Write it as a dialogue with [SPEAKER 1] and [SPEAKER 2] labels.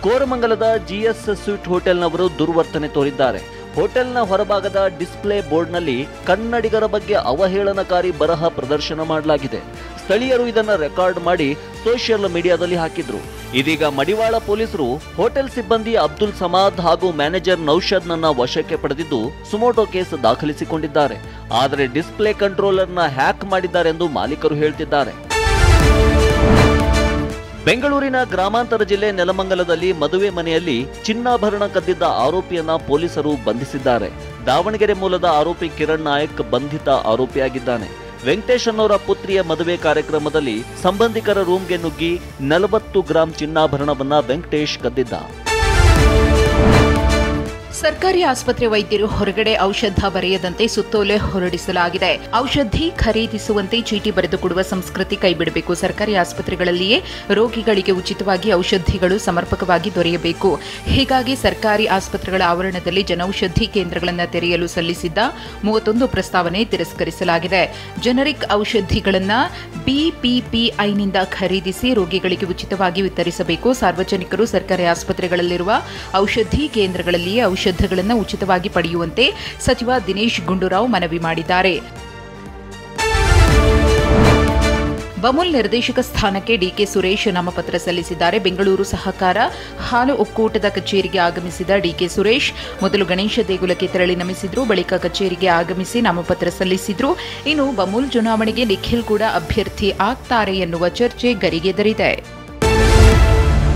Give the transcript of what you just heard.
[SPEAKER 1] ಕೋರಮಂಗಲದ GS sweet ಹೋಟೆಲ್ನವರು ದುರ್ವರ್ತನೆ ತೋರಿದ್ದಾರೆ. ಹೋಟೆಲ್ನ ಹೊರಭಾಗದ display ಬೋರ್ಡ್ನಲ್ಲಿ ಕನ್ನಡಿಗರ ಬಗ್ಗೆ ಅವಹೇಳನಕಾರಿ ಬರಹ ಪ್ರದರ್ಶನ ಮಾಡಲಾಗಿದೆ. ಸ್ಥಳೀಯರು ಇದನ್ನು ರೆಕಾರ್ಡ್ ಮಾಡಿ ಸೋಷಿಯಲ್ ಮೀಡಿಯಾದಲ್ಲಿ ಹಾಕಿದ್ರು. ಇದೀಗ ಮಡಿವಾಳ ಪೊಲೀಸರು ಹೋಟೆಲ್ ಸಿಬ್ಬಂದಿ ಅಬ್ದುಲ್ ಸಮಾದ್ ಹಾಗೂ ಮ್ಯಾನೇಜರ್ ನೌಷದ್ನನ್ನ ವಶಕ್ಕೆ ಪಡೆದಿದ್ದು ಸುಮೋಟೋ ಕೇಸ್ ದಾಖಲಿಸಿಕೊಂಡಿದ್ದಾರೆ. ಆದರೆ ಡಿಸ್ಪ್ಲೇ ಕಂಟ್ರೋಲರ್ನ ಹ್ಯಾಕ್ ಮಾಡಿದ್ದಾರೆಂದು ಮಾಲೀಕರು ಹೇಳ್ತಿದ್ದಾರೆ. ಬೆಂಗಳೂರಿನ ಗ್ರಾಮಾಂತರ ಜಿಲ್ಲೆ ನೆಲಮಂಗಲದಲ್ಲಿ ಮದುವೆ ಮನೆಯಲ್ಲಿ ಚಿನ್ನಾಭರಣ ಕದ್ದಿದ್ದ ಆರೋಪಿಯನ್ನ ಪೊಲೀಸರು ಬಂಧಿಸಿದ್ದಾರೆ. ದಾವಣಗೆರೆ ಮೂಲದ ಆರೋಪಿ ಕಿರಣ್ ನಾಯಕ್ ಬಂಧಿತ ಆರೋಪಿಯಾಗಿದ್ದಾನೆ. ವೆಂಕಟೇಶ್ ಅನ್ನೋರ ಪುತ್ರಿಯ ಮದುವೆ ಕಾರ್ಯಕ್ರಮದಲ್ಲಿ ಸಂಬಂಧಿಕರ ರೂಮ್ಗೆ ನುಗ್ಗಿ 40 ಗ್ರಾಂ ಚಿನ್ನಾಭರಣವನ್ನ ವೆಂಕಟೇಶ್ ಕದ್ದಿದ್ದ.
[SPEAKER 2] ಸರ್ಕಾರಿ ಆಸ್ಪತ್ರೆ ವೈದ್ಯರು ಹೊರಗಡೆ ಔಷಧ ಬರೆಯದಂತೆ ಸುತ್ತೋಲೆ ಹೊರಡಿಸಲಾಗಿದೆ. ಔಷಧಿ ಖರೀದಿಸುವಂತೆ ಚೀಟಿ ಬರೆದುಕೊಡುವ ಸಂಸ್ಕೃತಿ ಕೈಬಿಡಬೇಕು. ಸರ್ಕಾರಿ ಆಸ್ಪತ್ರೆಗಳಲ್ಲಿಯೇ ರೋಗಿಗಳಿಗೆ ಉಚಿತವಾಗಿ ಔಷಧಿಗಳು ಸಮರ್ಪಕವಾಗಿ ದೊರೆಯಬೇಕು. ಹೀಗಾಗಿ ಸರ್ಕಾರಿ ಆಸ್ಪತ್ರೆಗಳ ಆವರಣದಲ್ಲಿ ಜನೌಷಧಿ ಕೇಂದ್ರಗಳನ್ನು ತೆರೆಯಲು ಸಲ್ಲಿಸಿದ್ದ 31 ಪ್ರಸ್ತಾವನೆ ತಿರಸ್ಕರಿಸಲಾಗಿದೆ. ಜನರಿಕ್ ಔಷಧಿಗಳನ್ನು ಬಿಪಿಪಿಐನಿಂದ ಖರೀದಿಸಿ ರೋಗಿಗಳಿಗೆ ಉಚಿತವಾಗಿ ವಿತರಿಸಬೇಕು. ಸಾರ್ವಜನಿಕರು ಸರ್ಕಾರಿ ಆಸ್ಪತ್ರೆಗಳಲ್ಲಿರುವ ಔಷಧಿ ಕೇಂದ್ರಗಳಲ್ಲಿಯೇ ಔಷಧಗಳನ್ನು ಉಚಿತವಾಗಿ ಪಡೆಯುವಂತೆ ಸಚಿವ ದಿನೇಶ್ ಗುಂಡೂರಾವ್ ಮನವಿ ಮಾಡಿದ್ದಾರೆ. ಬಮೂಲ್ ನಿರ್ದೇಶಕ ಸ್ಥಾನಕ್ಕೆ ಡಿಕೆ ಸುರೇಶ್ ನಾಮಪತ್ರ ಸಲ್ಲಿಸಿದ್ದಾರೆ. ಬೆಂಗಳೂರು ಸಹಕಾರ ಹಾಲು ಒಕ್ಕೂಟದ ಕಚೇರಿಗೆ ಆಗಮಿಸಿದ ಡಿಕೆ ಸುರೇಶ್ ಮೊದಲು ಗಣೇಶ ದೇಗುಲಕ್ಕೆ ತೆರಳಿ ನಮಿಸಿದ್ರು. ಬಳಿಕ ಕಚೇರಿಗೆ ಆಗಮಿಸಿ ನಾಮಪತ್ರ ಸಲ್ಲಿಸಿದ್ರು. ಇನ್ನು ಬಮೂಲ್ ಚುನಾವಣೆಗೆ ನಿಖಿಲ್ ಕೂಡ ಅಭ್ಯರ್ಥಿ ಆಗ್ತಾರೆ ಎನ್ನುವ ಚರ್ಚೆ ಗರಿಗೆದರಿದೆ.